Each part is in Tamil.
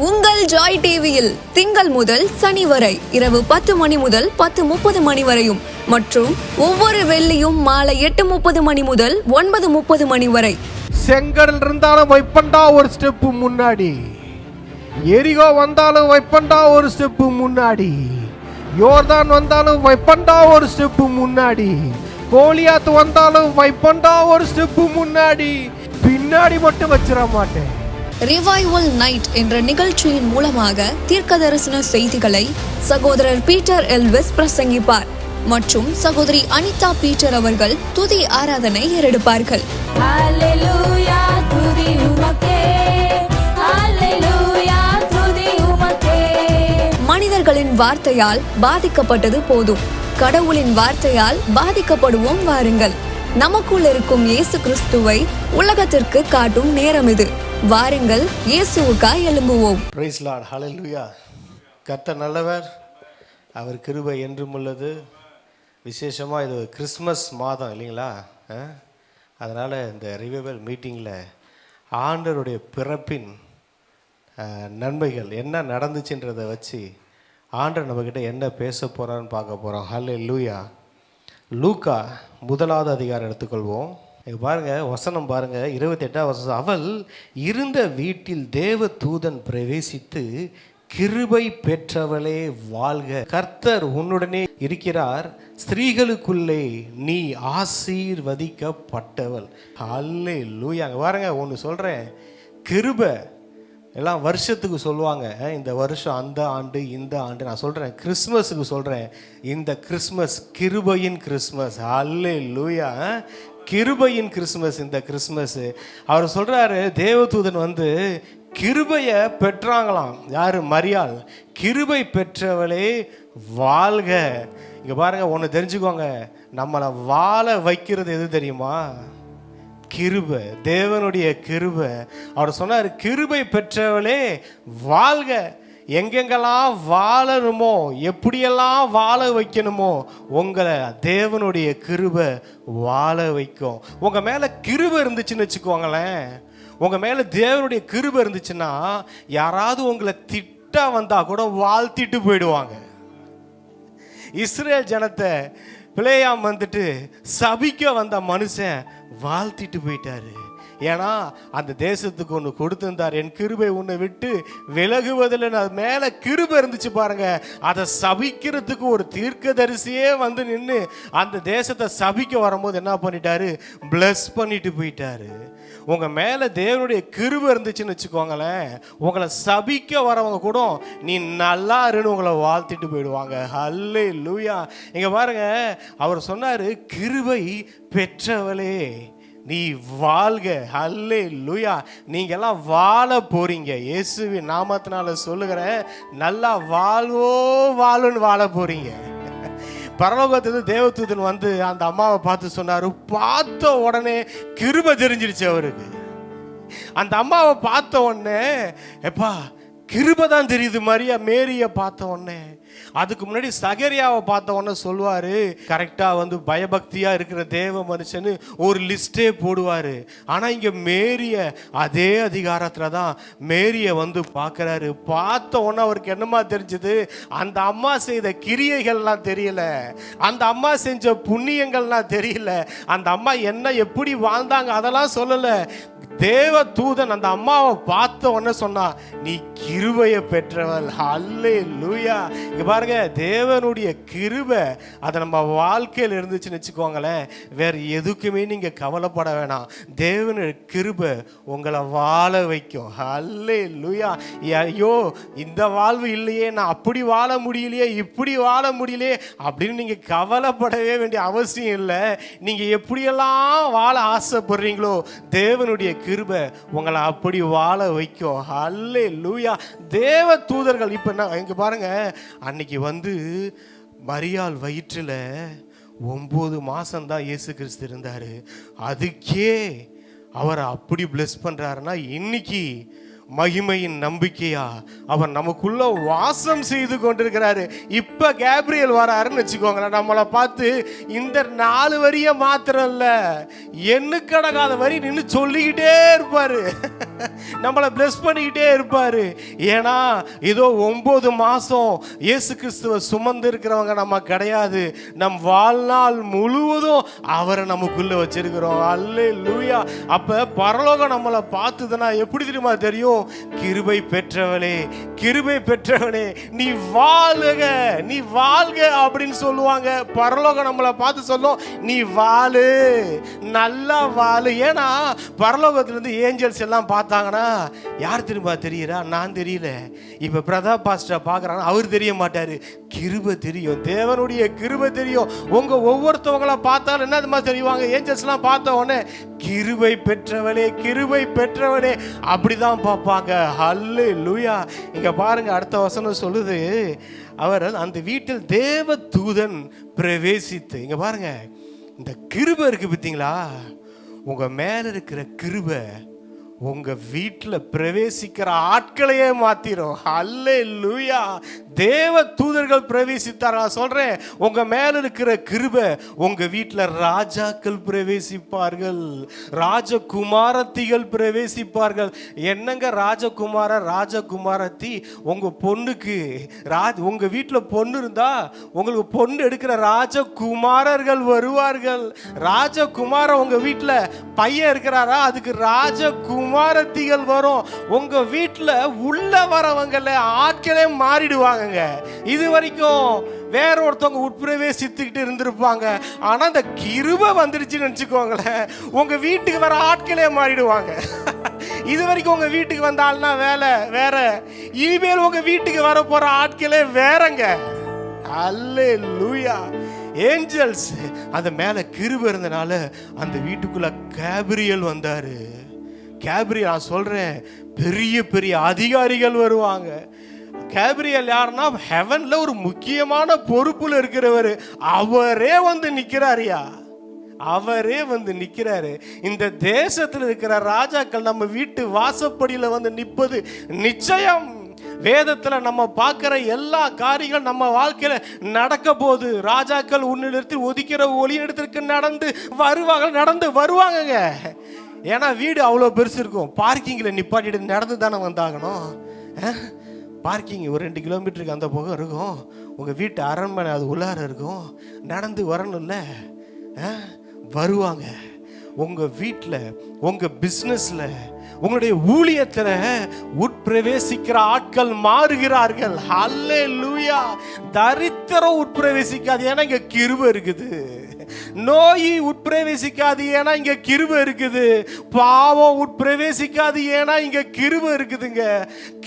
உங்கள் ஜாய் டிவியில் திங்கள் முதல் சனி வரை இரவு 10 மணி முதல் 10:30 மணி வரையும் மற்றும் ஒவ்வொரு வெள்ளியும் மாலை 8:30 மணி முதல் 9:30 மணி வரை. செங்கடல் இருந்தாலும் வைப்பண்டா ஒரு ஸ்டெப்பு முன்னாடி, எரிகோ வந்தாலும் வைப்பண்டா ஒரு ஸ்டெப்பு முன்னாடி, யோர்தான் வந்தாலும் வைப்பண்டா ஒரு ஸ்டெப்பு முன்னாடி, கோலியாத்து வந்தாலும் வைப்பண்டா ஒரு ஸ்டெப்பு முன்னாடி, பின்னாடி மட்டும் வச்சிட மாட்டேன். ரிவைவல் நைட் என்ற நிகழ்ச்சியின் மூலமாக தீர்க்க தரிசன செய்திகளை சகோதரர் பீட்டர் எல்விஸ் பிரசங்கிப்பார் மற்றும் சகோதரி அனிதா பீட்டர் அவர்கள் துதி ஆராதனை ஏறெடுப்பார்கள். மனிதர்களின் வார்த்தையால் பாதிக்கப்பட்டது போதும், கடவுளின் வார்த்தையால் பாதிக்கப்படுவோம் வாருங்கள். நமக்குள் இருக்கும் இயேசு கிறிஸ்துவை உலகத்திற்கு காட்டும் நேரம் இது. வாருங்கள், இயேசுவுக்காய் எழும்புவோம். பிரைஸ் லார்ட், ஹல்லேலூயா. கர்த்தர் நல்லவர், அவர் கிருபை என்றும் உள்ளது. விசேஷமாக இது கிறிஸ்மஸ் மாதம் இல்லைங்களா? அதனால் இந்த ரிவைவல் மீட்டிங்கில் ஆண்டவருடைய பிறப்பின் நன்மைகள் என்ன நடந்துச்சுன்றதை வச்சு ஆண்டவர் நம்மக்கிட்ட என்ன பேச போகிறான்னு பார்க்க போகிறோம். ஹல்லேலூயா. லூக்கா 1வது அதிகாரம் எடுத்துக்கொள்வோம். பாருங்கள், வசனம் பாருங்கள், 28வது வசனம். அவள் இருந்த வீட்டில் தேவ தூதன் பிரவேசித்து, கிருபை பெற்றவளே வாழ்க, கர்த்தர் உன்னுடனே இருக்கிறார், ஸ்திரீகளுக்குள்ளே நீ ஆசீர்வதிக்கப்பட்டவள். அல்லேலூயா. பாருங்க, ஒன்று சொல்கிறேன், கிருபை எல்லாம் வருஷத்துக்கு சொல்லுவாங்க. இந்த வருஷம், அந்த ஆண்டு, இந்த ஆண்டு. நான் சொல்கிறேன், கிறிஸ்மஸுக்கு சொல்கிறேன், இந்த கிறிஸ்மஸ் கிருபையின் கிறிஸ்மஸ். அல்லேலூயா. கிருபையின் கிறிஸ்மஸ் இந்த கிறிஸ்மஸ். அவர் சொல்கிறாரு, தேவதூதன் வந்து கிருபையை பெற்றாங்களாம். யார்? மரியாள். கிருபை பெற்றவளே வாழ்க. இங்கே பாருங்கள், ஒன்று தெரிஞ்சுக்கோங்க, நம்மளை வாழ வைக்கிறது எது தெரியுமா? கிருபை, தேவனுடைய கிருபை. அவர் சொன்னார், கிருபை பெற்றவளே வாழ்க. எங்கெங்கெல்லாம் வாழணுமோ, எப்படியெல்லாம் வாழ வைக்கணுமோ, உங்களை தேவனுடைய கிருபை வாழ வைக்கும். உங்கள் மேலே கிருபை இருந்துச்சுன்னு வச்சுக்கோங்களேன், உங்கள் மேலே தேவனுடைய கிருபை இருந்துச்சுன்னா யாராவது உங்களை திட்ட வந்தால் கூட வாழ்த்திட்டு போயிடுவாங்க. இஸ்ரேல் ஜனத்தை பிளேயாம் வந்துட்டு சபிக்க வந்த மனுஷன் வாழ்த்திட்டு போயிட்டாரு. ஏன்னா அந்த தேசத்துக்கு ஒன்று கொடுத்திருந்தார், என் கிருபை உன்னை விட்டு விலகுவதில். அது மேலே கிருபை இருந்துச்சு பாருங்க. அதை சபிக்கிறதுக்கு ஒரு தீர்க்கதரிசியே வந்து நின்று அந்த தேசத்தை சபிக்க வரும்போது என்ன பண்ணிட்டாரு? பிளஸ் பண்ணிட்டு போயிட்டாரு. உங்கள் மேலே தேவனுடைய கிருபை இருந்துச்சுன்னு வச்சுக்கோங்களேன், உங்களை சபிக்க வரவங்க கூட நீ நல்லா இருன்னு உங்களை வாழ்த்திட்டு போயிடுவாங்க. அல்லேலூயா. இங்கே பாருங்க, அவர் சொன்னார், கிருபை பெற்றவளே நீ வாழ்க. அல்லேலூயா. நீங்கள் எல்லாம் வாழ போறீங்க. இயேசுவின் நாமத்தினால சொல்லுகிறேன், நல்லா வாழுன்னு வாழ போறீங்க. பரலோகத்திலிருந்து தேவதூதன் வந்து அந்த அம்மாவை பார்த்து சொன்னார், பார்த்த உடனே கிருபை தெரிஞ்சிருச்சு அவருக்கு. அந்த அம்மாவை பார்த்த உடனே, எப்பா கிருபை தான் தெரியுது. மேரியை பார்த்த உடனே, அதுக்கு முன்னாடி சகரியாவை பார்த்த உடனே சொல்லுவார், கரெக்டாக வந்து பயபக்தியாக இருக்கிற தேவ மனுஷன்னு ஒரு லிஸ்டே போடுவார். ஆனால் இங்கே மேரியை அதே அதிகாரத்தில் தான் மேரியை வந்து பார்க்குறாரு. பார்த்த உடனே அவருக்கு என்னமா தெரிஞ்சது? அந்த அம்மா செய்த கிரியைகள்லாம் தெரியல, அந்த அம்மா செஞ்ச புண்ணியங்கள்லாம் தெரியல, அந்த அம்மா என்ன எப்படி வாழ்ந்தாங்க அதெல்லாம் சொல்லலை. தேவ தூதன் அந்த அம்மாவை பார்த்த உடனே சொன்னா, நீ கிருபையை பெற்றவள். அல்லேலூயா. இங்க பாருங்க, தேவனுடைய கிருபை அதை நம்ம வாழ்க்கையில் இருந்துச்சுன்னு வச்சுக்கோங்களேன், வேற எதுக்குமே நீங்க கவலைப்பட வேணாம். தேவனுடைய கிருபை உங்களை வாழ வைக்கும். அல்லேலூயா. ஐயோ இந்த வாழ்வு இல்லையே, நான் அப்படி வாழ முடியலையே, இப்படி வாழ முடியலையே அப்படின்னு நீங்க கவலைப்படவே வேண்டிய அவசியம் இல்லை. நீங்க எப்படியெல்லாம் வாழ ஆசைப்படுறீங்களோ, தேவனுடைய கிருபை உங்களை அப்படி வாழ வைக்கும். அல்லேலூயா. தேவ தூதர்கள் இப்ப இங்க பாருங்க, அன்னைக்கு வந்து மரியாள் வயிற்றில் 9 மாசம் தான் இயேசு கிறிஸ்து இருந்தாரு. அதுக்கே அவரை அப்படி பிளஸ் பண்றாருன்னா, இன்னைக்கு மகிமையின் நம்பிக்கையா அவர் நமக்குள்ள வாசம் செய்து கொண்டிருக்கிறாரு. இப்ப கேப்ரியல் வராருன்னு வச்சுக்கோங்களேன், நம்மளை பார்த்து இந்த 4 வரிய மாத்திரம் இல்ல, எண்ணுக்கடங்காத வரி நின்று சொல்லிக்கிட்டே இருப்பாரு. நம்மளை பிளஸ் பண்ணிக்கிட்டே இருப்பாரு. ஏன்னா இதோ 9 மாசம் இயேசு கிறிஸ்துவ சுமந்து இருக்கிறவங்க நம்ம கிடையாது. நம் வாழ்நாள் முழுவதும் அவரை நமக்குள்ள வச்சிருக்கிறோம். அல்லேலூயா. அப்ப பரலோகம் நம்மளை பார்த்ததுன்னா எப்படி தெரியுமா தெரியும்? கிருபை பெற்றவளே, கிருபை பெற்றவனே, நீ வாழ்க, நீ வாழ்க அப்படின்னு சொல்லுவாங்க. பரலோகம் நம்மளை பார்த்து சொல்லும், நீ வாழு, நல்லா வாழு. ஏன்னா பரலோகத்திலிருந்து ஏஞ்சல்ஸ் எல்லாம் பார்த்தாங்கன்னா யார் திரும்ப தெரியுறா? நான் தெரியல. இப்ப பிரதாப் பாஸ்டர் பார்க்கறாங்க, அவர் தெரிய மாட்டாரு. கிருபை தெரியும், தேவனுடைய கிருபை தெரியும். உங்க ஒவ்வொருத்தவங்கள பார்த்தாலும் என்ன தெரியுவாங்க? ஏஞ்சல்ஸ் எல்லாம் பார்த்த உடனே கிருபை பெற்றவளே, கிருபை பெற்றவளே அப்படிதான் பார்ப்பாங்க. அல்லேலூயா. இங்க பாருங்க, அடுத்த வசனம் சொல்லுது, அவர் அந்த வீட்டில் தேவ தூதன் பிரவேசித்து. இங்க பாருங்க, இந்த கிருபை இருக்கு பார்த்தீங்களா? உங்க மேல இருக்கிற கிருபை உங்க வீட்டில் பிரவேசிக்கிற ஆட்களையே மாத்திரும். அல்லேலூயா. தேவ தூதர்கள் பிரவேசித்தார். நான் சொல்றேன், உங்க மேல இருக்கிற கிருபை உங்க வீட்டில் ராஜாக்கள் பிரவேசிப்பார்கள், ராஜகுமாரத்திகள் பிரவேசிப்பார்கள். என்னங்க ராஜகுமார ராஜகுமாரத்தி? உங்க பொண்ணுக்கு உங்க வீட்டில் பொண்ணு இருந்தா உங்களுக்கு பொண்ணு எடுக்கிற ராஜகுமாரர்கள் வருவார்கள். ராஜகுமார உங்க வீட்டில் பையன் இருக்கிறாரா? அதுக்கு ராஜகுமாரத்திகள் வரும். உங்க வீட்டில் உள்ள வரவங்கள ஆட்களே மாறிடுவாங்க. இது வரைக்கும் வேற ஒருத்தவங்க உட்பிரவேசித்துக்கிட்டு இருந்திருப்பாங்க. ஆனா அந்த கிருபை வந்துருச்சுன்னு நினைச்சுக்கோங்களேன், உங்க வீட்டுக்கு வர ஆட்களே மாறிடுவாங்க. இது வரைக்கும் உங்க வீட்டுக்கு வந்தால்னா வேலை வேற, இனிமேல் உங்க வீட்டுக்கு வர போற ஆட்களே வேறங்க. அல்லேலூயா. ஏஞ்சல்ஸ் அந்த மேல கிருபை இருந்தனால அந்த வீட்டுக்குள்ள கேப்ரியல் வந்தாரு. கேப்ரியல், நான் சொல்றேன், பெரிய பெரிய அதிகாரிகள் வருவாங்க. கேப்ரியல் யாருன்னா ஹெவன்ல ஒரு முக்கியமான பொறுப்புல இருக்கிறவர். அவரே வந்து நிக்கிறாரியா, அவரே வந்து நிக்கிறாரு. இந்த தேசத்தில் இருக்கிற ராஜாக்கள் நம்ம வீட்டு வாசப்படியில வந்து நிற்பது நிச்சயம். வேதத்துல நம்ம பார்க்கிற எல்லா காரியங்களும் நம்ம வாழ்க்கையில நடக்க போது. ராஜாக்கள் உன்னிடத்தில் ஒதுக்கிற ஒளியிடத்திற்கு நடந்து வருவாங்கங்க. ஏன்னா வீடு அவ்வளோ பெருசு இருக்கும். பார்க்கிங்கில் நிப்பாட்டிட்டு நடந்து தானே வந்தாகணும். பார்க்கிங் ஒரு 2 கிலோமீட்டருக்கு அந்த பக்கம் இருக்கும். உங்கள் வீட்டு அரண்மனை அது உள்ளார இருக்கும். நடந்து வரணும்ல, வருவாங்க. உங்கள் வீட்டில், உங்கள் பிஸ்னஸில், உங்களுடைய ஊழியத்தில் உட்பிரவேசிக்கிற ஆட்கள் மாறுகிறார்கள். அல்லேலூயா. தரித்திரம் உட்பிரவேசிக்காது, ஏன்னா இங்கே கிருபை இருக்குது. நோய் உட்பிரவேசிக்காது, ஏன்னா இங்க கிருபை இருக்குது. பாவம் உட்பிரவேசிக்காது, ஏன்னா இங்க கிருபை இருக்குதுங்க.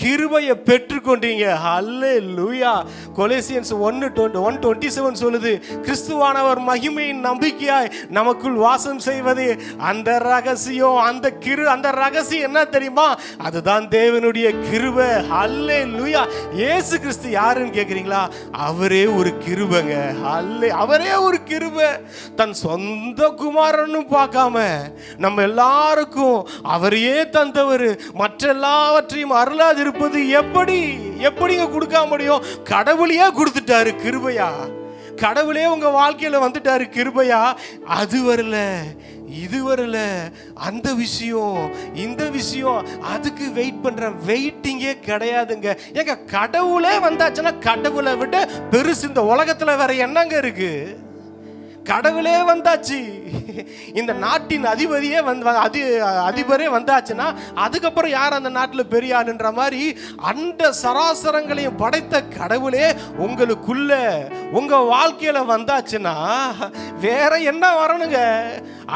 கிருபையை பெற்றுக்கொண்டீங்க. அல்லேலூயா. கொலோசியன்ஸ் 1:27 சொல்லுது, கிறிஸ்துவானவர் மகிமையின் நம்பிக்கையாய் நமக்குள் வாசம் செய்வது அந்த ரகசியம். அந்த ரகசியம் என்ன தெரியுமா? அதுதான் தேவனுடைய கிருபை. அல்லேலூயா. இயேசு கிறிஸ்து யாருன்னு கேக்குறீங்களா? அவரே ஒரு கிருபைங்க. அவரே ஒரு கிருபை. தன் சொந்த குமாரன்னு பார்க்காம நம்ம எல்லாருக்கும் அவரையே தந்தவர். மற்ற எல்லாவற்றையும் அருளாது இருப்பது எப்படிங்க கொடுக்க முடியும்? கடவுளையே கொடுத்துட்டாரு கிருபையா. கடவுளே உங்க வாழ்க்கையில வந்துட்டாரு கிருபையா. அது வரல, இது வரல, அந்த விஷயம், இந்த விஷயம், அதுக்கு வெயிட் பண்ற வெயிட்டிங்கே கிடையாதுங்க. ஏங்க கடவுளே வந்தாச்சுன்னா கடவுளை விட பெருசு இந்த உலகத்துல வேற என்னங்க இருக்கு? கடவுளே வந்தாச்சு. இந்த நாட்டின் அதிபதியே அதிபரே வந்தாச்சுன்னா அதுக்கப்புறம் யார் அந்த நாட்டில் பெரிய ஆளுன்ற மாதிரி அந்த சராசரங்களையும் படைத்த கடவுளே உங்களுக்குள்ள உங்க வாழ்க்கையில வந்தாச்சுன்னா வேற என்ன வரணுங்க?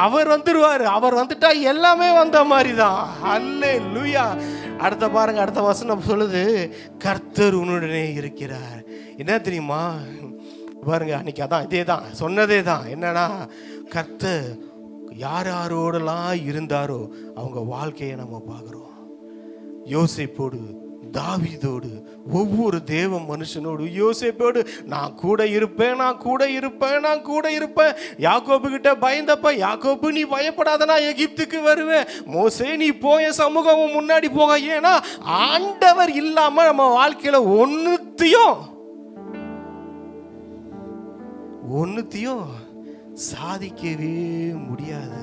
அவர் வந்துருவாரு. அவர் வந்துட்டா எல்லாமே வந்த மாதிரி தான். அல்லேலூயா. அடுத்த பாருங்க, அடுத்த வசனம் சொல்லுது, கர்த்தர் உன்னுடனே இருக்கிறார். என்ன தெரியுமா? பாருங்க, அன்னைக்கு அதான் இதே தான் சொன்னதே தான். என்னன்னா, கர்த்தர் யாரோடலாம் இருந்தாரோ அவங்க வாழ்க்கையை நம்ம பார்க்குறோம். யோசேப்போடு, தாவீதோடு, ஒவ்வொரு தேவ மனுஷனோடு, யோசேப்போடு நான் கூட இருப்பேன், நான் கூட இருப்பேன், நான் கூட இருப்பேன். யாக்கோபு கிட்ட பயந்தப்ப, யாக்கோபு நீ பயப்படாத, நான் எகிப்துக்கு வருவேன். மோசே நீ போய சமூகம் முன்னாடி போக. ஏன்னா ஆண்டவர் இல்லாம நம்ம வாழ்க்கையில ஒன்னுத்தையும் சாதிக்கவே முடியாது.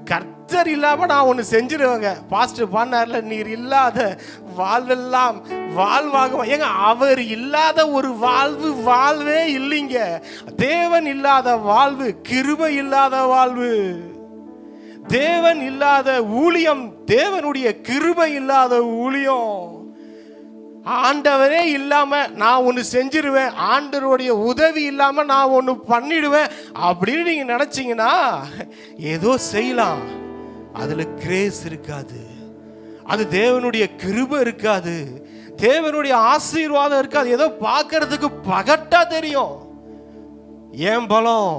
கர்த்தர் இல்லாம நான் ஒன்று செஞ்சிருவேங்க. பாஸ்டர் பண்ணார்ல, நீர் இல்லாத வாழ்வெல்லாம் வாழ்வாக. ஏங்க, அவர் இல்லாத ஒரு வாழ்வே இல்லைங்க. தேவன் இல்லாத வாழ்வு கிருபை இல்லாத வாழ்வு. தேவன் இல்லாத ஊழியம் தேவனுடைய கிருபை இல்லாத ஊழியம். ஆண்டவரே இல்லாம நான் ஒன்று செஞ்சிருவேன், ஆண்டவருடைய உதவி இல்லாம நான் ஒன்று பண்ணிடுவேன் அப்படின்னு நீங்க நினைச்சீங்கன்னா ஏதோ செய்யலாம். அதுல கிரேஸ் இருக்காது, அது தேவனுடைய கிருபை இருக்காது, தேவனுடைய ஆசீர்வாதம் இருக்காது. ஏதோ பார்க்கறதுக்கு பகட்டா தெரியும். ஏன் பலம்,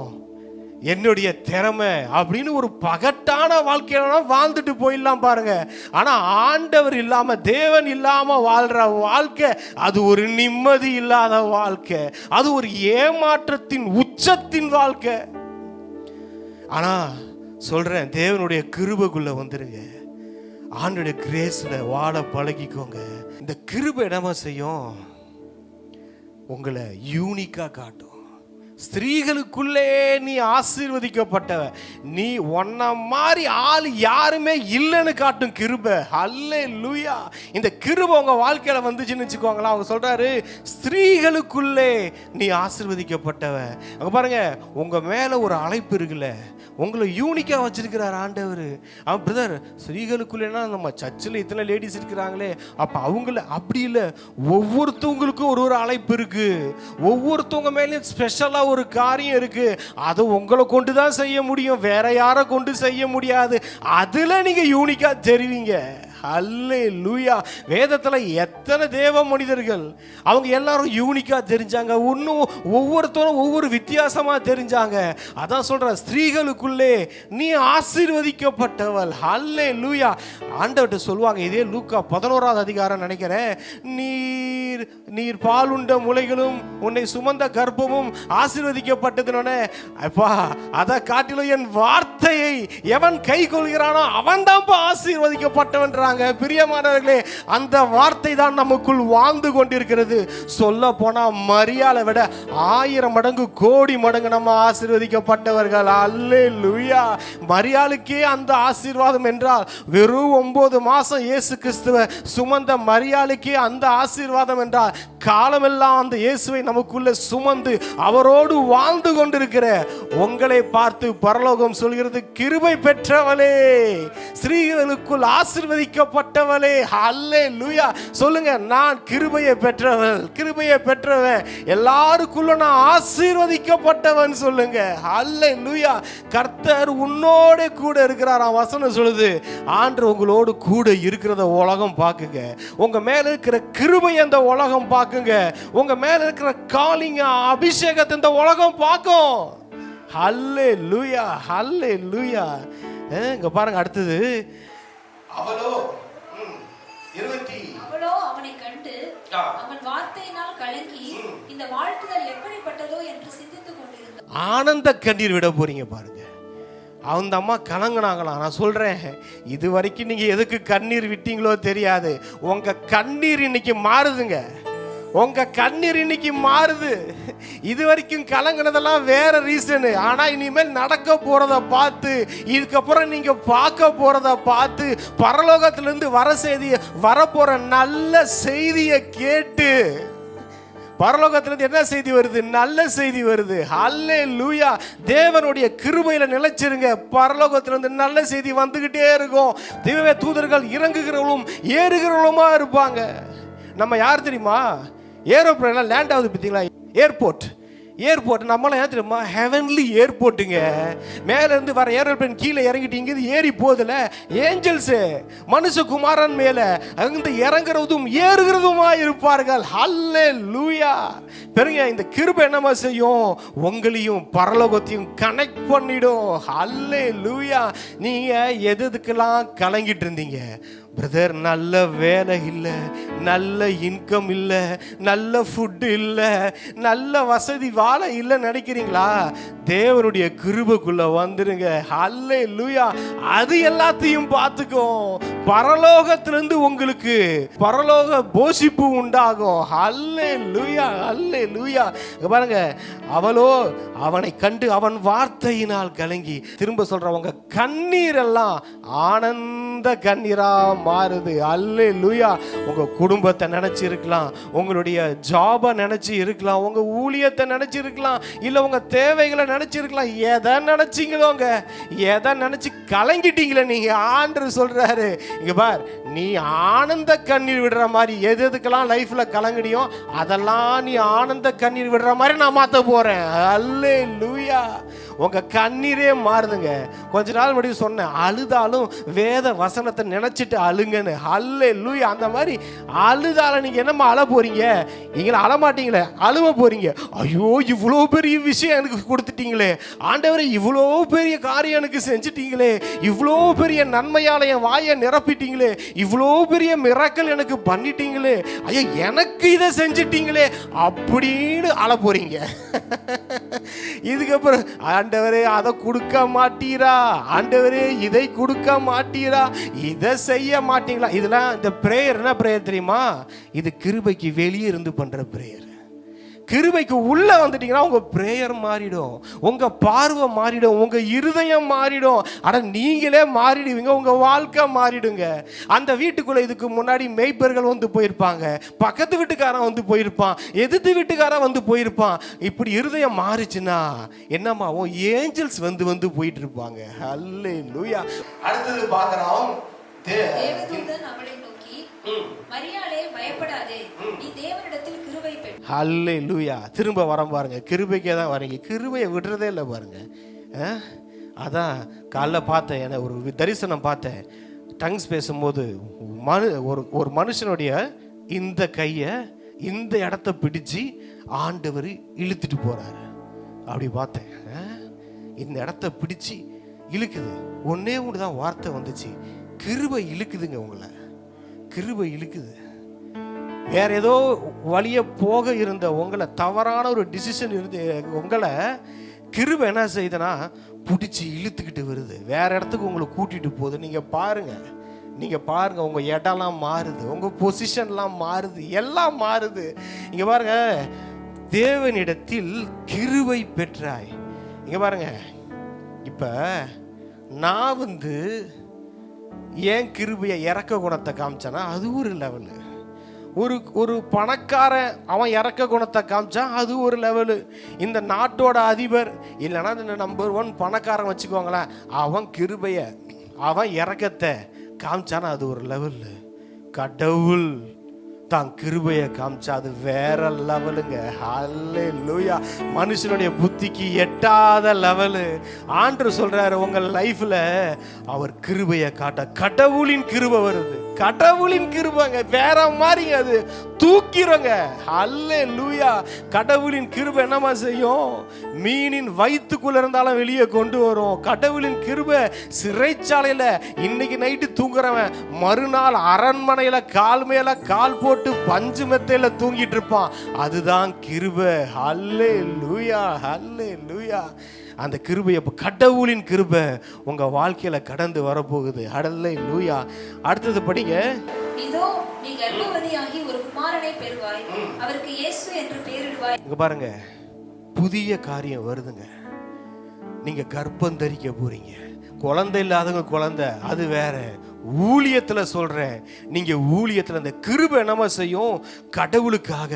என்னுடைய திறமை அப்படின்னு ஒரு பகட்டான வாழ்க்கையில வாழ்ந்துட்டு போயிடலாம் பாருங்க. ஆனா ஆண்டவர் இல்லாம, தேவன் இல்லாம வாழ்ற வாழ்க்கை அது ஒரு நிம்மதி இல்லாத வாழ்க்கை, அது ஒரு ஏமாற்றத்தின் உச்சத்தின் வாழ்க்கை. ஆனா சொல்றேன், தேவனுடைய கிருபைக்குள்ள வந்துருங்க, ஆண்டோடைய கிரேஸ்ல வாழ பழகிக்கோங்க. இந்த கிருபை என்னமா செய்யும், உங்களை யூனிக்கா காட்டும். ஸ்திரீகளுக்குள்ளே நீ ஆசீர்வதிக்கப்பட்டவ, நீ ஒன்ன மாதிரி ஆள் யாருமே இல்லைன்னு காட்டும் கிருபை. ஹல்லேலூயா. இந்த கிருபை உங்க வாழ்க்கையில வந்துச்சுன்னு வச்சுக்கோங்களேன். அவங்க சொல்றாரு, ஸ்திரீகளுக்குள்ளே நீ ஆசீர்வதிக்கப்பட்டவ. அங்க பாருங்க, உங்க மேல ஒரு அழைப்பு இருக்குல்ல, உங்களை யூனிக்கா வச்சிருக்கிறார் ஆண்டவர். அவன் பிரதர், ஸ்திரீகளுக்குள்ளேனா நம்ம சர்ச்சில் இத்தனை லேடிஸ் இருக்கிறாங்களே, அப்ப அவங்கள அப்படி இல்லை, ஒவ்வொருத்தவங்களுக்கும் ஒரு அழைப்பு இருக்கு, ஒவ்வொருத்தவங்க மேலேயும் ஸ்பெஷலா ஒரு காரியம் இருக்கு. அது உங்களை கொண்டு தான் செய்ய முடியும், வேற யாரை கொண்டு செய்ய முடியாது. அதுல நீங்க யூனிக்கா தெரிவிங்க. ஹல்லேலூயா. வேதத்துல எத்தனை தேவ மனிதர்கள் அவங்க எல்லாரும் யூனிக்கா தெரிஞ்சாங்க, இன்னும் ஒவ்வொருத்தரும் ஒவ்வொரு வித்தியாசமா தெரிஞ்சாங்க. அதான் சொல்ற, ஸ்திரீகளுக்குள்ளே நீ ஆசீர்வதிக்கப்பட்டவள். ஹல்லேலூயா. ஆண்டவர்கிட்ட சொல்லுவாங்க, இதே லூக்கா 11வது அதிகாரம் நினைக்கிறேன், நீர் பாலுண்ட முலைகளும் உன்னை சுமந்த கர்ப்பமும் ஆசீர்வதிக்கப்பட்டதுனே. அப்பா, அதை காட்டிலும் என் வார்த்தையை எவன் கை கொள்கிறானோ அவன் தான் ஆசீர்வதிக்கப்பட்டவன்றாங்க. பிரியமானவர்களே, அந்த வார்த்தை தான் நமக்குள் வாழ்ந்து கொண்டிருக்கிறது. சொல்ல போனா மரியாதை விட 1000 மடங்கு கோடி மடங்கு நம்ம ஆசீர்வதிக்கப்பட்டவர்கள். அல்லேலூயா. மரியாளுக்கே அந்த ஆசீர்வாதம் என்றால், வெறும் 9 மாசம் இயேசு கிறிஸ்துவை சுமந்த மரியாளுக்கே அந்த ஆசீர்வாதம் என்றால், காலமெல்லாம் அந்த இயேசுவை நமக்குள்ள சுமந்து அவரோடு வாழ்ந்து கொண்டிருக்கிற உங்களை பார்த்து பரலோகம் சொல்கிறது, கிருபை பெற்றவளே, ஸ்திரீகளுக்குள் ஆசீர்வதிக்கப்பட்டவளே. ஹல்லேலூயா. சொல்லுங்க, நான் கிருபையை பெற்றவள், கிருபையை பெற்றவன், எல்லாருக்குள்ள நான் ஆசீர்வதிக்கப்பட்டவன் சொல்லுங்க. ஹல்லேலூயா. கர்த்தர் உன்னோட கூட இருக்கிறார். வசனம் சொல்லுது, ஆண்டவர் உங்களோடு கூட இருக்கிறத உலகம் பார்க்குங்க. உங்க மேல இருக்கிற கிருபை அந்த உலகம் பார்க்குங்க. உங்க மேல இருக்கிற காலிங்க அபிஷேகத்தை இந்த உலகம் பார்க்கும். ஹல்லேலூயா. ஹல்லேலூயா. இங்க பாருங்க, அடுத்தது, அவளோ அவனை கண்டு அவன் வார்த்தையினால் கலங்கி இந்த வாழ்த்துதல் எப்படிப்பட்டதோ என்று சிந்தித்துக் கொண்டிருந்தான். ஆனந்த கண்ணீர் விட போறீங்க பாருங்க. அந்த அம்மா கலங்கினாங்களாம். நான் சொல்றேன், இது வரைக்கும் நீங்க எதுக்கு கண்ணீர் விட்டீங்களோ தெரியாது, உங்க கண்ணீர் இன்னைக்கு மாறுதுங்க. உங்க கண்ணீர் இன்னைக்கு மாறுது. இது வரைக்கும் கலங்கினதெல்லாம் வேற ரீசனு. ஆனா இனிமேல் நடக்க போறத பார்த்து, இதுக்கப்புறம் நீங்க பார்க்க போறத பார்த்து, பரலோகத்திலிருந்து வரப்போற நல்ல செய்தியை கேட்டு, பரலோகத்திலிருந்து என்ன செய்தி வருது? நல்ல செய்தி வருது. ஹல்லேலூயா. தேவனுடைய கிருபையில நிலைச்சிருங்க. பரலோகத்திலிருந்து நல்ல செய்தி வந்துகிட்டே இருக்கும். தெய்வ தூதர்கள் இறங்குகிறவங்களும் ஏறுகிறவங்களுமா இருப்பாங்க. நம்ம யார் தெரியுமா? ஏரோப்ளேன்லாம் லேண்ட் ஆகுது பார்த்தீங்களா, ஏர்போர்ட் நம்மளாம் ஏன் தெரியுமா? ஹெவன்லி ஏர்போர்ட்டுங்க. மேலேருந்து வர ஏரோப்ளேன் கீழே இறங்கிட்டு இங்கிருந்து ஏறி போதில் ஏஞ்சல்ஸு மனுஷகுமாரன் மேலே அங்கிருந்து இறங்குறதும் ஏறுகிறதுமா இருப்பார்கள். ஹல்லேலூயா. பெருங்க, இந்த கிருபை என்னமா செய்யும்? உங்களையும் பரலோகத்தையும் கனெக்ட் பண்ணிடும். ஹல்லேலூயா. நீங்கள் எதுக்கெல்லாம் கலங்கிட்டு இருந்தீங்க, பிரதர் நல்ல வேலை இல்லை, நல்ல இன்கம் இல்லை, நல்ல ஃபுட்டு இல்லை, நல்ல வசதி வாழ இல்லை நினைக்கிறீங்களா? தேவனுடைய கிருபைக்குள்ள வந்துருங்க. ஹல்லேலூயா. அது எல்லாத்தையும் பார்த்துக்கும். பரலோகத்திலிருந்து உங்களுக்கு பரலோக போஷிப்பு உண்டாகும். ஹல்லேலூயா, ஹல்லேலூயா. பாருங்க, அவளோ அவனை கண்டு அவன் வார்த்தையினால் கலங்கி, திரும்ப சொல்றவங்க கண்ணீர் எல்லாம் ஆனந்த கண்ணீரா மாறுது. அல்லேலூயா. உங்க குடும்பத்தை நினைச்சு இருக்கலாம், உங்களுடைய ஜாபை நினைச்சு இருக்கலாம், உங்க ஊழியத்தை நினைச்சு இருக்கலாம், இல்ல உங்க தேவைகளை நினைச்சு இருக்கலாம். எதை நினைச்சீங்களோங்க, எதை நினைச்சு கலங்கிட்டீங்களே நீங்க, ஆண்டவர் சொல்றாரு, இங்க பார், நீ ஆனந்த கண்ணீர் விடுற மாதிரி எதுக்கெல்லாம் லைஃப்ல கலங்கடியோ அதெல்லாம் நீ ஆனந்த கண்ணீர் விடுற மாதிரி நான் மாத்த போறேன். அல்லேலூயா. உங்க கண்ணீரே மாறுதுங்க. கொஞ்ச நாள் முன்னாடி சொன்னேன், அழுதாலும் வேத வசனத்தை நினைச்சிட்டு அழுங்கன்னு. அல்லேலூயா. அந்த மாதிரி அழுதால நீங்க என்னமா அழ போறீங்க? நீங்க அழ மாட்டீங்களே, அழுவ போறீங்க. ஐயோ, இவ்வளோ பெரிய விஷயம் எனக்கு கொடுத்துட்டீங்களே ஆண்டவரே, இவ்வளோ பெரிய காரியம் எனக்கு செஞ்சுட்டீங்களே, இவ்வளோ பெரிய நன்மையால என் வாயை நிரப்பிட்டீங்களே, இவ்வளோ பெரிய மிராக்கிள் எனக்கு பண்ணிட்டீங்களே, ஐயா எனக்கு இதை செஞ்சுட்டீங்களே அப்படின்னு அழ போறீங்க. இதுக்கப்புறம் ஆண்டவரே அதை கொடுக்க மாட்டீரா, ஆண்டவரே இதை கொடுக்க மாட்டீரா, இதை செய்ய மாட்டீங்களா? இதெல்லாம் இந்த பிரேயர் என்ன பிரேயர் தெரியுமா? இது கிருபைக்கு வெளியே இருந்து பண்ற பிரேயர். கிருபைக்கு உள்ள வந்துட்டீங்கன்னா உங்க பிரேயர் மாறிடும், உங்க பார்வை மாறிடும், உங்க இருதயம் மாறிடும். ஆனா நீங்களே மாறிடுவீங்க, உங்க வாழ்க்கை மாறிடுங்க. அந்த வீட்டுக்குள்ள இதுக்கு முன்னாடி மேய்ப்பர்கள் வந்து போயிருப்பாங்க, பக்கத்து வீட்டுக்காரன் வந்து போயிருப்பான், எதிர்த்து வீட்டுக்காரன் வந்து போயிருப்பான். இப்படி இருதயம் மாறிச்சுன்னா என்னமாவும்? ஏஞ்சல்ஸ் வந்து வந்து போயிட்டு இருப்பாங்க. அல்லேலூயா. அடுத்தது பார்க்கிறோம், தேவதூதன் அவளை நோக்கி, மரியாளே பயப்படாதே, நீ தேவனிடத்தில் கிருபை பெற்றாய். அல்லேலூயா. திரும்ப வர பாருங்க, கிருபைக்கே தான் வரீங்க, கிருபையை விடுறதே இல்லை பாருங்க. அதான் காலைல பார்த்தேன், ஒரு தரிசனம் பார்த்தேன். டங்ஸ் பேசும்போது ஒரு மனுஷனுடைய இந்த கையை இந்த இடத்த பிடிச்சு ஆண்டவர் இழுத்துட்டு போறாரு. அப்படி பார்த்தேன், இந்த இடத்த பிடிச்சு இழுக்குது. ஒன்னே ஒன்று தான் வார்த்தை வந்துச்சு, கிருபை இழுக்குதுங்க. உங்களை கிருபை இழுக்குது. வேற ஏதோ வழிய போக இருந்த உங்களை, தவறான ஒரு டிசிஷன் இருந்து உங்களை கிருபை என்ன செய்யுதுன்னா பிடிச்சி இழுத்துக்கிட்டு வருது, வேற இடத்துக்கு உங்களை கூட்டிட்டு போகுது. நீங்க பாருங்க, நீங்க பாருங்க, உங்க இடம்லாம் மாறுது, உங்க பொசிஷன்லாம் மாறுது, எல்லாம் மாறுது. இங்க பாருங்க, தேவனிடத்தில் கிருபை பெற்றாய். இங்க பாருங்க, இப்ப நான் வந்து ஏன் கிருபையை இறக்க குணத்தை காமிச்சானா அது ஒரு லெவலு. ஒரு பணக்காரன் அவன் இறக்க குணத்தை காமிச்சா அது ஒரு லெவலு. இந்த நாட்டோட அதிபர் இல்லைன்னா இந்த நம்பர் 1 பணக்காரன் வச்சுக்கோங்களேன், அவன் கிருபையை அவன் இறக்கத்தை காமிச்சானா அது ஒரு லெவலு. கடவுள் தான் கிருபையை காமிச்சா அது வேற லெவலுங்க. அல்லேலூயா. மனுஷனுடைய புத்திக்கு எட்டாத லெவலு. ஆண்டவர் சொல்றாரு, உங்க லைஃப்ல அவர் கிருபையை காட்ட கடவுளின் கிருபை வருது. கடவுளின் கிருபைங்க வேற மாதிரிங்க, அது தூக்கிறோங்க. அல்லேலூயா. கடவுளின் கிருபை என்னமா செய்யும்? மீனின் வயிற்றுக்குள்ள இருந்தாலும் வெளியே கொண்டு வரும். கடவுளின் கிருபை சிறைச்சாலையில இன்னைக்கு நைட்டு தூங்குறவன் மறுநாள் அரண்மனையில கால் மேல கால் போட்டு பஞ்சு மெத்தையில தூங்கிட்டு இருப்பான். அதுதான் கிருபை. அல்லேலூயா, அல்லேலூயா. அந்த கிருபை, கடவுளின் கிருபை உங்க வாழ்க்கையில கடந்து வரப்போகுது. அல்லேலூயா. அடுத்தது படிங்க. இதோ நீ கர்ப்பவதியாகி ஒரு குமாரனை பெறுவாய், அவருக்கு இயேசு என்று பெயரிடுவாய். இங்க பாருங்க, புதிய காரியம் வருதுங்க. நீங்க கர்ப்பம் தரிக்க போறீங்க. குழந்தை இல்லாதவங்க குழந்தை அது வேற. ஊழியத்துல சொல்றேன், நீங்க ஊழியத்துல இந்த கிருபை என்னமா செய்யும்? கடவுளுக்காக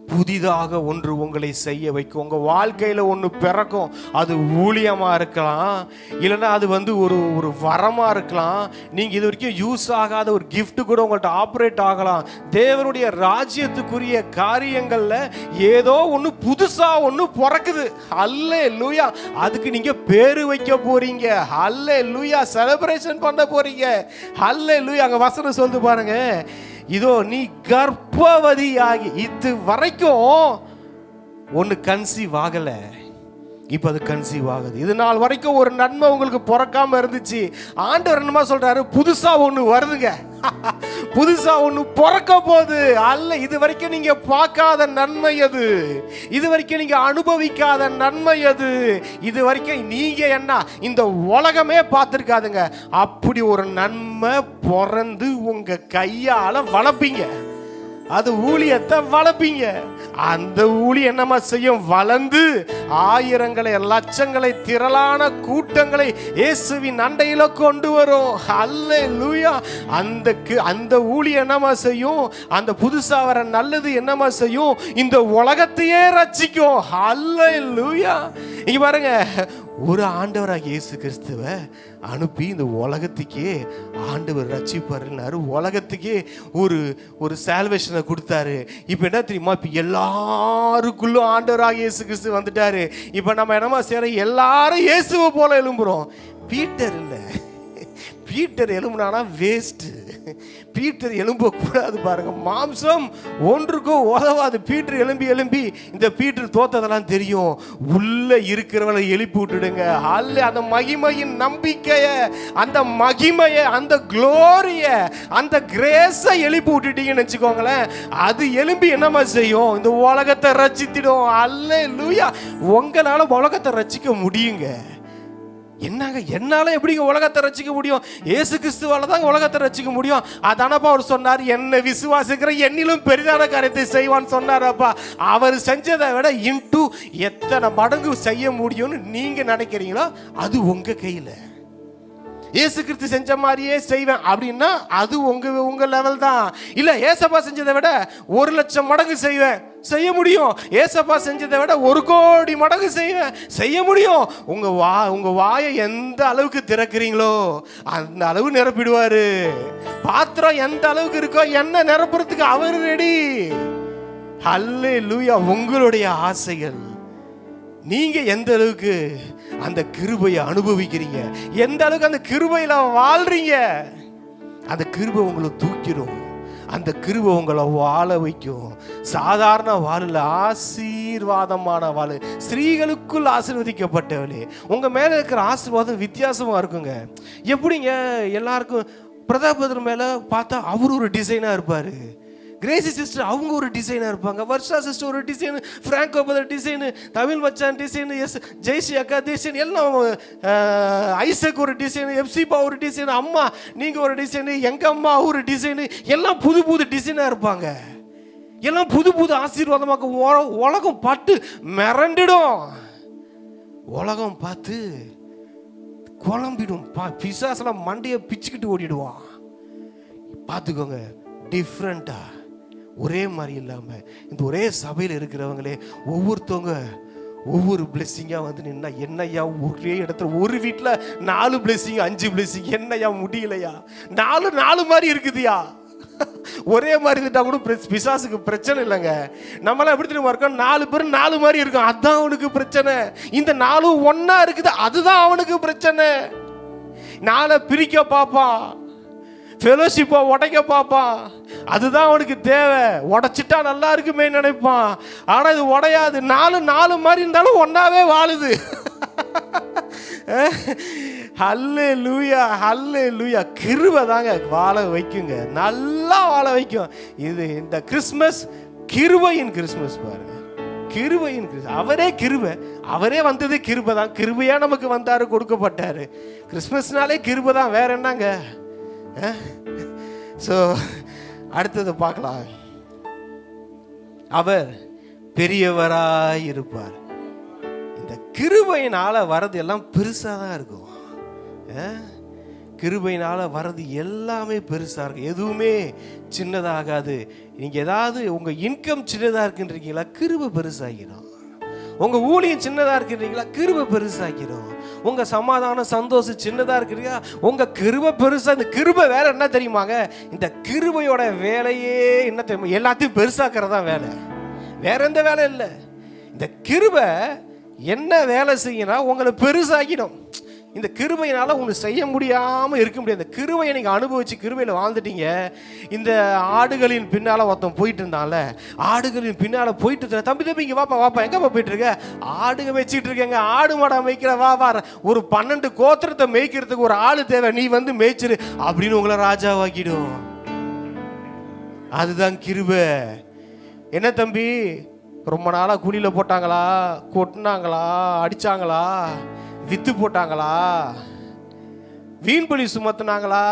புதிதாக ஒன்று உங்களை செய்ய வைக்கும். உங்க வாழ்க்கையில ஒன்று பிறக்கும். அது ஊழியமா இருக்கலாம், இல்லைன்னா அது வந்து ஒரு வரமா இருக்கலாம். நீங்க இது வரைக்கும் யூஸ் ஆகாத ஒரு கிஃப்ட் கூட உங்கள்கிட்ட ஆப்ரேட் ஆகலாம். தேவனுடைய ராஜ்யத்துக்குரிய காரியங்கள்ல ஏதோ ஒன்று புதுசா ஒன்று பிறக்குது. அல்லேலூயா. அதுக்கு நீங்க பேரு வைக்க போறீங்க. அல்லேலூயா. செலிப்ரேஷன் பண்ண போறீங்க. அல்லேலூயா. அங்க வசனம் சொல்லுது பாருங்க, இதோ நீ கர்ப்பவதியாகி, இது வரைக்கும் ஒன்று கன்சீவ் ஆகல, இப்போ அது கன்சீவ் ஆகுது. இது நாள் வரைக்கும் ஒரு நன்மை உங்களுக்கு பிறக்காம இருந்துச்சு. ஆண்டவர் என்னமா சொல்றாரு, புதுசா ஒண்ணு வருதுங்க, புதுசா ஒண்ணு பிறக்க போகுது. அல்ல, இது வரைக்கும் நீங்க பார்க்காத நன்மை அது, இது வரைக்கும் நீங்க அனுபவிக்காத நன்மை அது, இது வரைக்கும் நீங்க என்ன இந்த உலகமே பார்த்திருக்காதுங்க. அப்படி ஒரு நன்மை பிறந்து உங்க கையால வளர்ப்பீங்க. அது ஊழியத்தை வளர்ப்பீங்க. அந்த ஊழியம் என்னமா செய்யும், வளர்ந்து ஆயிரங்களை லட்சங்களை திரளான கூட்டங்களை இயேசுவின் அண்டையில கொண்டு வரும். அல்லேலூயா. அந்த ஊழியம் என்னமா செய்யும், அந்த புதுசா வர நல்லது என்னமா செய்யும், இந்த உலகத்தையே ரட்சிக்கும். அல்லேலூயா. இங்க பாருங்க, ஒரு ஆண்டவராக இயேசு கிறிஸ்துவை அனுப்பி இந்த உலகத்துக்கே ஆண்டவர் ரட்சிப்பாருன்னாரு, உலகத்துக்கே ஒரு சால்வேஷனை கொடுத்தாரு. இப்போ என்ன தெரியுமா, இப்போ எல்லாருக்குள்ளும் ஆண்டவராக இயேசு கிறிஸ்து வந்துட்டாரு. இப்போ நம்ம என்னமா செய்யறோம், எல்லாரும் இயேசுவை போல எழும்புறோம். பீட்டர் இல்லை, பீட்டர் எழும்புனானா வேஸ்ட். பீட்டர் எழும்பக்கூடாது பாருங்க, மாம்சம் ஒன்றுக்கும் உதவாது. பீட்டர் எழும்பி இந்த பீட்டர் தோத்ததெல்லாம் தெரியும், உள்ள இருக்கிறவளை எழுப்பி விட்டுடுங்க. அல்ல, அந்த மகிமையின் நம்பிக்கைய, அந்த மகிமைய, அந்த குளோரிய, அந்த கிரேஸை எழுப்பி விட்டுட்டீங்கன்னு வச்சுக்கோங்களேன், அது எழும்பி என்னமா செய்யும், இந்த உலகத்தை ரட்சித்திடும். அல்லேலூயா. உங்களால உலகத்தை ரட்சிக்க முடியுங்க. என்னங்க, என்னால எப்படிங்க உலகத்தை ரட்சிக்க முடியும், இயேசு கிறிஸ்துவால தான் உலகத்தை ரட்சிக்க முடியும். அதானப்பா அவர் சொன்னார், என்னை விசுவாசிக்கிற என்னிலும் பெரிதான காரியத்தை செய்வான்னு சொன்னாரப்பா. அவர் செஞ்சதை விட இன்டூ எத்தனை மடங்கு செய்ய முடியும்னு நீங்க நினைக்கிறீங்களோ அது உங்க கையில. இயேசு கிறிஸ்து செஞ்ச மாதிரியே செய்வேன் அப்படின்னா அது உங்க லெவல் தான். இல்ல, ஏசப்பா செஞ்சதை விட 1,00,000 மடங்கு செய்வேன், செய்ய முடியும். ஏசப்பா செஞ்சதை விட 1,00,00,000 மடங்கு செய்ய முடியும். உங்க வாயை எந்த அளவுக்கு திறக்கிறீங்களோ அந்த அளவு நிரப்பிடுவாரு. பாத்திரம் எந்த அளவுக்கு இருக்கோ என்ன நிரப்புறதுக்கு அவர் ரெடி. அல்லேலூயா. உங்களுடைய ஆசைகள், நீங்க எந்த அளவுக்கு அந்த கிருபையை அனுபவிக்கிறீங்க, எந்த அளவுக்கு அந்த கிருபையில வாழ்றீங்க, அந்த கிருபை உங்களை தூக்கிடும். அந்த கிருபை உங்களை வாழ வைக்கும். சாதாரண வாழல, ஆசீர்வாதமான வாழ. ஸ்திரீகளுக்குள் ஆசீர்வதிக்கப்பட்டவளே, உங்க மேல இருக்கிற ஆசீர்வாதம் வித்தியாசமா இருக்குங்க. எப்படிங்க, எல்லாருக்கும் பிரதாபதர் மேல பார்த்தா அவர் ஒரு டிசைனா இருப்பாரு, கிரேசி சிஸ்டர் அவங்க ஒரு டிசைனாக இருப்பாங்க, வர்ஷா சிஸ்டர் ஒரு design, Franco brother design, Tamil மச்சான் டிசைனு, ஜெய்ஸ்ரீ அக்கா டிசைன், எல்லாம் ஐசக் ஒரு டிசைனு, எப்சிபா ஒரு டிசைனு, அம்மா நீங்கள் ஒரு டிசைனு, எங்கள் அம்மா ஒரு டிசைனு, எல்லாம் புது புது டிசைனாக இருப்பாங்க. எல்லாம் புது புது ஆசீர்வாதமாக. உலகம் பார்த்து மிரண்டிடும், உலகம் பார்த்து குழம்பிடும். பிசாசெல்லாம் மண்டையை பிச்சுக்கிட்டு ஓடிடுவான். பார்த்துக்கோங்க, டிஃப்ரெண்டா, ஒரே மாதிரி இல்லாமல் இந்த ஒரே சபையில் இருக்கிறவங்களே ஒவ்வொருத்தவங்க ஒவ்வொரு பிளெஸ்ஸிங்காக வந்து நின்னா, என்னையா ஒரே இடத்துல ஒரு வீட்டில் 4 பிளெஸ்ஸிங் 5 பிளெஸ்ஸிங், என்னையா முடியலையா, 4 மாதிரி இருக்குதுயா. ஒரே மாதிரி இருந்துட்டா கூட பிசாசுக்கு பிரச்சனை இல்லைங்க. நம்மளாம் எப்படி தெரியுமா இருக்கோம், 4 பேர் 4 மாதிரி இருக்கும், அதுதான் அவனுக்கு பிரச்சனை. இந்த 4 ஒன்னா இருக்குது, அதுதான் அவனுக்கு பிரச்சனை. 4 பிரிக்க பார்ப்பான், ஃபெலோஷிப்பை உடைக்க பார்ப்பான், அதுதான் அவனுக்கு தேவை. உடைச்சிட்டா நல்லா இருக்குமே நினைப்பான், ஆனால் இது உடையாது. 4 மாதிரி இருந்தாலும் ஒன்றாவே வாழுது. ஹல்லேலூயா, ஹல்லேலூயா. கிருபை தாங்க வாழ வைக்குங்க, நல்லா வாழ வைக்கும். இது இந்த கிறிஸ்மஸ் கிருபையின் கிறிஸ்மஸ் பாருங்க, கிருபையின் கிறிஸ்மஸ். அவரே கிருபை, அவரே வந்ததே கிருபை தான். கிருபையா நமக்கு வந்தாரு, கொடுக்கப்பட்டாரு. கிறிஸ்மஸ்னாலே கிருபை தான், வேற என்னங்க. ஸோ அடுத்தது பார்க்கலாம். அவர் பெரியவராய் இருப்பார். இந்த கிருபையினால வரது எல்லாம் பெருசாக தான் இருக்கும். கிருபையினால வரது எல்லாமே பெருசாக இருக்கும், எதுவுமே சின்னதாகாது. நீங்கள் ஏதாவது உங்கள் இன்கம் சின்னதாக இருக்குன்றீங்களா, கிருபை பெருசாகிடும். உங்கள் ஊழியம் சின்னதாக இருக்கிறீங்களா, கிருபை பெருசாக்கிறோம். உங்கள் சமாதானம் சந்தோஷம் சின்னதாக இருக்கிறீங்களா, உங்கள் கிருபை பெருசாக. இந்த கிருபை வேலை என்ன தெரியுமாங்க, இந்த கிருபையோட வேலையே என்ன தெரியுமா, எல்லாத்தையும் பெருசாக்குறதா வேலை, வேற எந்த வேலை இல்லை. இந்த கிருபை என்ன வேலை செய்யணும், உங்களை பெருசாக்கிடும். இந்த கிருபையினால உங்களுக்கு செய்ய முடியாமல் இருக்க முடியாது. இந்த கிருபையை நீங்கள் அனுபவிச்சு கிருபையில் வாழ்ந்துட்டீங்க. இந்த ஆடுகளின் பின்னால் ஒருத்தன் போயிட்டு இருந்தால, ஆடுகளின் பின்னால் போயிட்டு தம்பி இங்கே வாப்பா எங்கப்பா போயிட்டு இருக்க? ஆடுங்க வச்சுட்டு இருக்கேங்க. ஆடு மாடா மேய்க்கிற வா ஒரு 12 கோத்திரத்தை மேய்க்கிறதுக்கு ஒரு ஆளு தேவை, நீ வந்து மேய்ச்சிரு அப்படின்னு உங்களை ராஜாவாக்கிடும். அதுதான் கிருபை. என்ன தம்பி, ரொம்ப நாளாக குழியில் போட்டாங்களா, கொட்டினாங்களா, அடித்தாங்களா, வித்து போட்டாங்களா, வீண்பலி சுமத்துனாங்களா,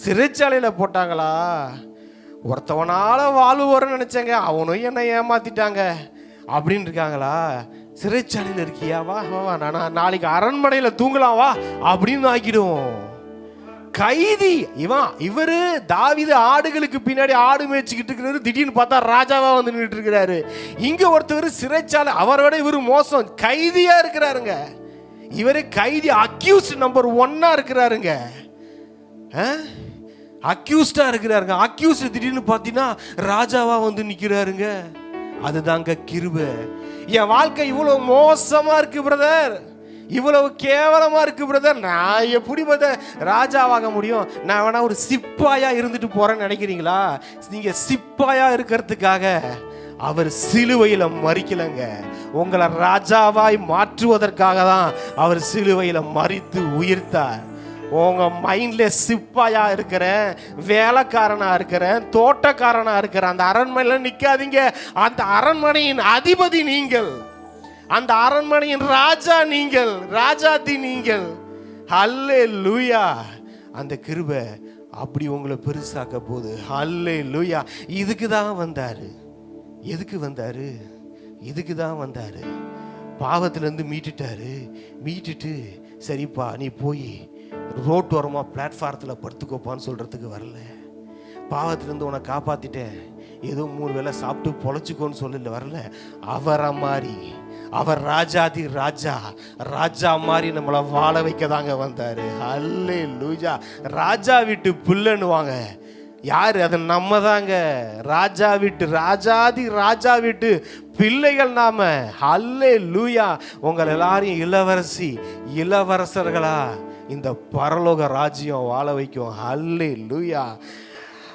சிறைச்சாலையில் போட்டாங்களா, ஒருத்தவனால வாழ்வு வரும்னு நினச்சேங்க, அவனும் என்னை ஏமாத்திட்டாங்க அப்படின்னு இருக்காங்களா? சிறைச்சாலையில் இருக்கியா, வா வா நான் நாளைக்கு அரண்மனையில் தூங்கலாம் வா அப்படின்னு ஆக்கிடுவோம். கைதி இவரு தாவீது ஆடுகளுக்கு பின்னாடி ஆடு மேய்ச்சிக்கிட்டு இருக்கிறாரு. திடீர்னு பார்த்தா ராஜாவா வந்து நின்றுட்டு இருக்கிறாரு. இங்க ஒருத்தர் சிறைச்சாலை, அவரோட இவரு மோசம், கைதியா இருக்கிறாருங்க. இவரு கைதி, அக்யூஸ்ட் நம்பர் 1 இருக்கிறாருங்க. அக்யூஸ்டா இருக்கிறாருங்க. அக்யூஸ்ட் திடீர்னு பார்த்தீங்கன்னா ராஜாவா வந்து நிக்கிறாருங்க. அதுதாங்க கிருபை. என் வாழ்க்கை இவ்வளவு மோசமா இருக்கு பிரதர், இவ்வளவு கேவலமா இருக்கு பிரதர், நான் எப்படி பிரதர் ராஜாவாக முடியும்? நான் வேணா ஒரு சிப்பாயா இருந்துட்டு போறேன்னு நினைக்கிறீங்களா? நீங்க சிப்பாயா இருக்கிறதுக்காக அவர் சிலுவையில மரிக்கலங்க. உங்களை ராஜாவாய் மாற்றுவதற்காக தான் அவர் சிலுவையில மரித்து உயிர்த்தார். உங்க மைண்ட்ல சிப்பாயா இருக்கிறேன், வேலைக்காரனா இருக்கிறேன், தோட்டக்காரனா இருக்கிறேன், அந்த அரண்மனையில நிக்காதீங்க. அந்த அரண்மனையின் அதிபதி நீங்கள், அந்த அரண்மனையின் ராஜா நீங்கள், ராஜாதி நீங்கள். ஹல்லேலூயா. அந்த கிருபை அப்படி உங்களை பெருசாக்க போகுது. ஹல்லேலூயா. இதுக்கு தான் வந்தாரு. எதுக்கு வந்தாரு? இதுக்கு தான் வந்தாரு. பாவத்திலேருந்து மீட்டுட்டு சரிப்பா நீ போய் ரோட்டோரமாக பிளாட்ஃபாரத்தில் படுத்துக்கோப்பான்னு சொல்கிறதுக்கு வரல. பாவத்திலேருந்து உன்னை காப்பாற்றிட்டேன், ஏதோ 3 வேளை சாப்பிட்டு பொழைச்சிக்கோன்னு சொல்லல வரல. அவரை மாதிரி, அவர் ராஜாதி ராஜா மாதிரி நம்மளை வாழ வைக்க தாங்க வந்தார். ஹல்லேலூயா. ராஜா வீட்டு புல்லன்னுவாங்க. யாரு? அது நம்ம தாங்க. ராஜா வீட்டு பிள்ளைகள் நாம. ஹல்லேலூயா. உங்கள் எல்லாரையும் இளவரசர்களா இந்த பரலோக ராஜ்யம் வாழ வைக்கும். ஹல்லேலூயா.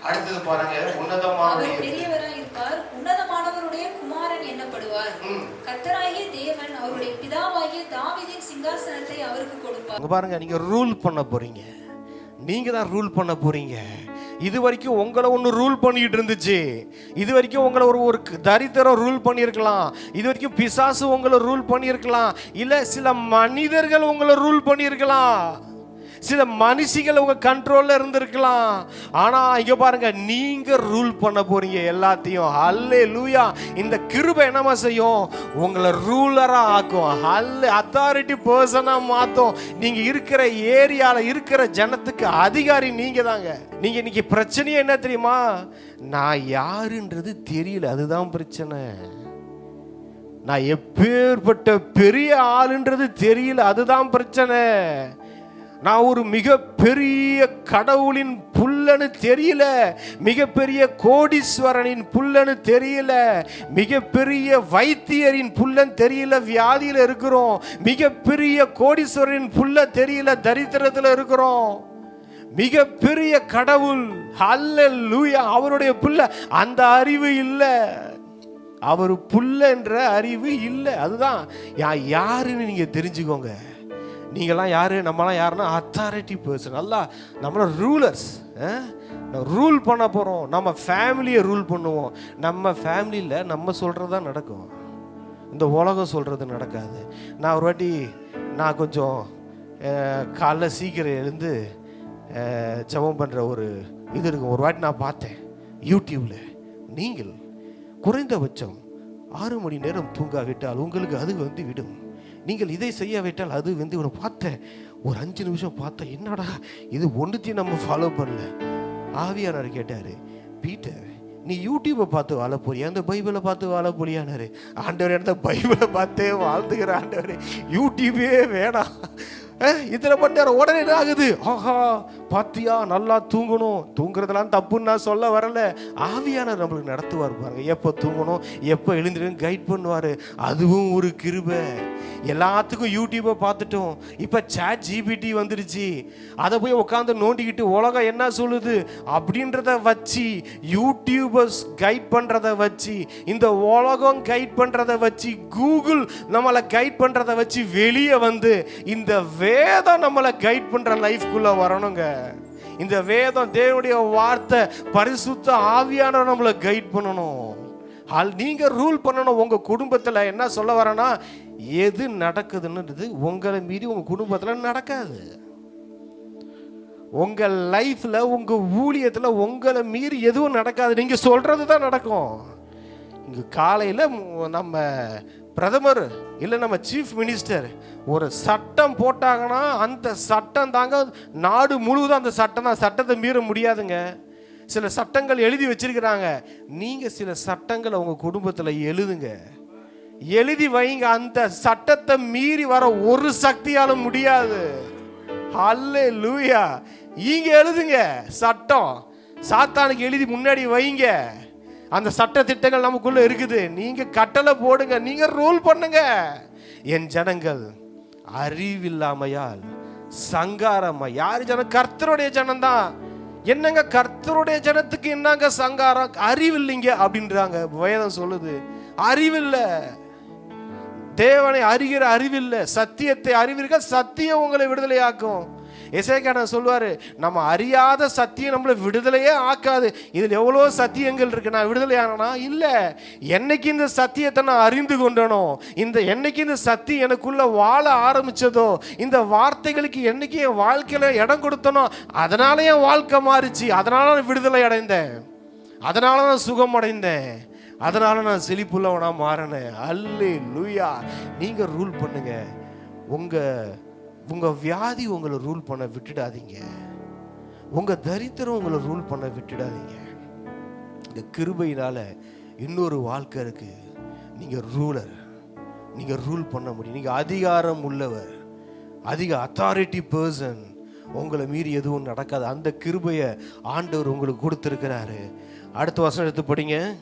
அடுத்தது பாருங்க, உன்னதமானவருடைய குமாரன் என்னப்படுவார். கர்த்தராகிய தேவன் அவருடைய பிதாவாகிய தாவீதின் சிங்காசனத்தை அவருக்கு கொடுப்பார். பாருங்க, நீங்க ரூல் பண்ண போறீங்க. நீங்க தான் ரூல் பண்ண போறீங்க. இது வரைக்கும் உங்களை ஒன்று ரூல் பண்ணிட்டு இருந்துச்சு. இது வரைக்கும் உங்களை ஒரு தரித்திரம் ரூல் பண்ணியிருக்கலாம். இது வரைக்கும் பிசாசு உங்களை ரூல் பண்ணியிருக்கலாம். இல்லை சில மனிதர்கள் உங்களை ரூல் பண்ணியிருக்கலாம். சில மனுஷிகள் உங்க கண்ட்ரோல்ல இருந்திருக்கலாம். ஆனா இங்க பாருங்க, நீங்க ரூல் பண்ண போறீங்க எல்லாத்தையும். ஹல்லேலூயா. இந்த கிருபை என்னமா செய்யும்? உங்களை ரூலரா ஆக்கும். அத்தாரிட்டி பர்சனா மாத்தும். நீங்க இருக்கிற ஏரியால இருக்கிற ஜனத்துக்கு அதிகாரி நீங்க தாங்க. நீங்க இன்னைக்கு பிரச்சனையே என்ன தெரியுமா? நான் யாருன்றது தெரியல, அதுதான் பிரச்சனை. நான் எப்பேற்பட்ட பெரிய ஆளுன்றது தெரியல, அதுதான் பிரச்சனை. நான் ஒரு மிகப்பெரிய கடவுளின் புல்லன்னு தெரியல, மிகப்பெரிய கோடீஸ்வரனின் புல்லன்னு தெரியல, மிகப்பெரிய வைத்தியரின் புல்லன் தெரியல, வியாதியில இருக்கிறோம். மிகப்பெரிய கோடீஸ்வரனின் புல்ல தெரியல, தரித்திரத்தில் இருக்கிறோம். மிகப்பெரிய கடவுள், ஹல்லேலூயா, அவருடைய புல்ல அந்த அறிவு இல்லை, அவர் புல்ல என்ற அறிவு இல்லை. அதுதான் யாருன்னு நீங்க தெரிஞ்சுக்கோங்க. நீங்களாம் யாரு, நம்மளாம் யாருன்னா அத்தாரிட்டி பர்சன். நல்லா நம்மள ரூலர்ஸ். ரூல் பண்ண போகிறோம். நம்ம ஃபேமிலியை ரூல் பண்ணுவோம். நம்ம ஃபேமிலியில் நம்ம சொல்கிறது தான் நடக்கும், இந்த உலகம் சொல்கிறது நடக்காது. நான் ஒரு வாட்டி கொஞ்சம் காலைல சீக்கிரம் எழுந்து ஜெபம் பண்ணுற ஒரு இது இருக்கும். ஒரு வாட்டி நான் பார்த்தேன் யூடியூப்பில், நீங்கள் குறைந்தபட்சம் 6 மணி நேரம் தூங்காவிட்டால் உங்களுக்கு அது வந்து விடும், நீங்கள் இதை செய்ய விட்டால் அது வந்து இவனை பார்த்தேன். ஒரு 5 நிமிஷம் பார்த்தேன், என்னடா இது ஒன்றுத்தையும் நம்ம ஃபாலோ பண்ணல. ஆவியானவர் கேட்டார், பீட்டர் நீ யூடியூப்பை பார்த்து வாழ போறியா, அந்த பைபிளை பார்த்து வாழ போறியானாரு. ஆண்டவர், அந்த பைபிளை பார்த்தே வாழ்ந்துக்கிற ஆண்டவர், யூடியூபே வேணாம், இத்தனை மணி நேரம் உடனே என்ன ஆகுது? ஆஹா பாத்தியா, நல்லா தூங்கணும். தூங்குறதெல்லாம் தப்புன்னு நான் சொல்ல வரல. ஆவியானவர் நம்மளுக்கு நடத்துவார் பாருங்க. எப்போ தூங்கணும், எப்போ எழுந்திருக்கணும் கைட் பண்ணுவார். அதுவும் ஒரு கிருபை. எல்லாத்துக்கும் யூடியூப்பை பார்த்துட்டோம். இப்போ சாட் ஜிபிடி வந்துடுச்சு. அதை போய் உட்காந்து நோண்டிக்கிட்டு உலகம் என்ன சொல்லுது அப்படின்றத வச்சு, யூடியூபர்ஸ் கைட் பண்ணுறதை வச்சு, இந்த உலகம் கைட் பண்ணுறதை வச்சு, கூகுள் நம்மளை கைட் பண்ணுறதை வச்சு வெளியே வந்து இந்த வேதம் நம்மளை கைட் பண்ணுற லைஃப்குள்ளே வரணுங்க. இந்த வேதம் தேவனுடைய வார்த்தை, பரிசுத்த ஆவியானவர் நம்மளை கைட் பண்ணணும். நீங்க ரூல் பண்ணணும். உங்க குடும்பத்துல என்ன சொல்ல வரேன்னா, எது நடக்குதுன்றது உங்களை மீறி உங்க குடும்பத்துல நடக்காது. உங்க லைஃப்ல, உங்க ஊழியத்துல உங்களை மீறி எதுவும் நடக்காது. நீங்க சொல்றது தான் நடக்கும். இங்க காலையில நம்ம பிரதமர் இல்ல நம்ம சீஃப் மினிஸ்டர் ஒரு சட்டம் போட்டாங்கன்னா அந்த சட்டம் தாங்க நாடு முழுவதும் அந்த சட்டம் தான். சட்டத்தை மீற முடியாதுங்க. சில சட்டங்கள் எழுதி வச்சிருக்கிறாங்க. நீங்க சில சட்டங்களை உங்க குடும்பத்துல எழுதுங்க, எழுதி வைங்க. அந்த சட்டத்தை மீறி வர ஒரு சக்தியாலும் முடியாது. ஹல்லேலூயா. இங்க எழுதுங்க சட்டம், சாத்தானுக்கு எழுதி முன்னாடி வைங்க. அந்த சட்ட திட்டங்கள் நமக்குள்ள இருக்குது. நீங்க கட்டளை போடுங்க, நீங்க ரூல் பண்ணுங்க. என் ஜனங்கள் அறிவில்லாமையால் சங்காரமா. யாரு ஜனம்? கர்த்தருடைய ஜனம் தான். என்னங்க கர்த்தருடைய ஜனத்துக்கு என்னங்க சங்காரம்? அறிவில்லைங்க அப்படின்றாங்க. வேதம் சொல்லுது அறிவில்லை. தேவனை அறிகிற அறிவில்லை. சத்தியத்தை அறிவீர்கள், சத்தியம் உங்களை விடுதலையாக்கும். எசேக்கியா சொல்லுவாரு, நம்ம அறியாத சத்தியம் நம்மளை விடுதலையே ஆக்காது. இதில் எவ்வளோ சத்தியங்கள் இருக்கு. நான் விடுதலை ஆனா இல்லை. என்னைக்கு இந்த சத்தியத்தை நான் அறிந்து கொண்டனோ, என்னைக்கு இந்த சத்தியம் எனக்குள்ள வாழ ஆரம்பிச்சதோ, இந்த வார்த்தைகளுக்கு என்னைக்கு என் வாழ்க்கையில இடம் கொடுத்தனோ, அதனால என் வாழ்க்கை மாறிச்சு. அதனால நான் விடுதலை அடைந்தேன், அதனால நான் சுகம் அடைந்தேன், அதனால நான் செழிப்புள்ளவனா மாறினேன். அல்லேலூயா. நீங்க ரூல் பண்ணுங்க. உங்க வியாதி உங்களை ரூல் பண்ண விட்டுடாதீங்க. உங்க தரித்திரம் உங்களை ரூல் பண்ண விட்டுடாதீங்க. இந்த கிருபையினால இன்னொரு வாழ்க்கை இருக்கு. நீங்க ரூலர், நீங்க ரூல் பண்ண முடியும். நீங்க அதிகாரம் உள்ளவர், அதிக அத்தாரிட்டி பர்சன். உங்களை மீறி எதுவும் நடக்காது. அந்த கிருபையை ஆண்டவர் உங்களுக்கு கொடுத்திருக்கிறாரு. அடுத்த வசனம் எடுத்து படிங்க.